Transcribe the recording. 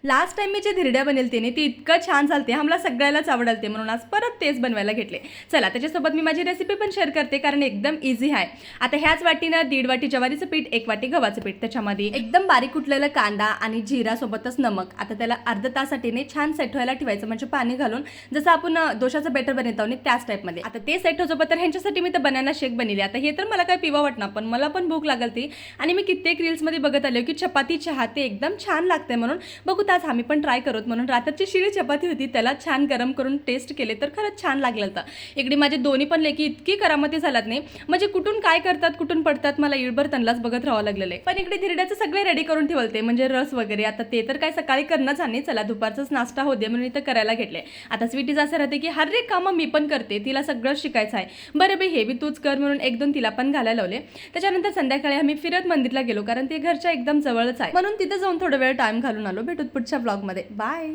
Last time मी जे धिरड्या बनवते ती इतकं छान चालते, आम्हाला सगळ्यालाच आवडते, म्हणून आज परत तेच बनवायला घेतले. चला त्याच्यासोबत मी माझी रेसिपी पण शेअर करते, कारण एकदम इझी आहे. आता ह्याच वाटीनं 1.5 वाटी ज्वारीचं पीठ, 1 वाटी गव्हाचं पीठ, त्याच्यामध्ये एकदम बारीक कुटलेला कांदा आणि जिरा सोबतच नमक. आता त्याला अर्धा तासासाठी छान सेट व्हायला ठेवायचं, म्हणजे पाणी घालून जसं आपण डोशाचं बेटर बनवतो ना त्याच टाईपमध्ये. आता ते सेट होतं तर ह्यांच्यासाठी मी तर बनाना शेक बनवली. आता हे तर मला काय पिवा वाटणार, पण मला पण भूक लागल ती, आणि मी कित्येक रील्समध्ये बघत आले की चपाती चहा ते एकदम छान लागते, म्हणून बघू आज आम्ही पण ट्राय करत. म्हणून रात्रीची शिळी चपाती होती, त्याला छान गरम करून टेस्ट केले तर खरंच छान लागलं होतं. इकडे माझे दोन्ही पण लेकी इतकी करामती झालात नाही, म्हणजे कुठून काय करतात कुठून पडतात मला इळभर त्यांनाच बघत राहावं लागलेलं आहे. पण इकडे धिरड्याचं सगळे रेडी करून ठेवलते, म्हणजे रस वगैरे. आता ते तर काय सकाळी करणंच आणि चला दुपारचाच नाश्ता होते म्हणून इथं करायला घेतले. आता स्वीटीज असं राहते की हर एक कामं मी पण करते, तिला सगळं शिकायचं आहे. बरं बे हे बी तूच कर म्हणून 1-2 तिला पण घालायला लावले. त्याच्यानंतर संध्याकाळी आम्ही फिरत मंदिरला गेलो, कारण ते घरच्या एकदम जवळच आहे, म्हणून तिथं जाऊन थोडा वेळ टाइम घालून आलो. भेटूत पुढच्या ब्लॉगमध्ये. बाय.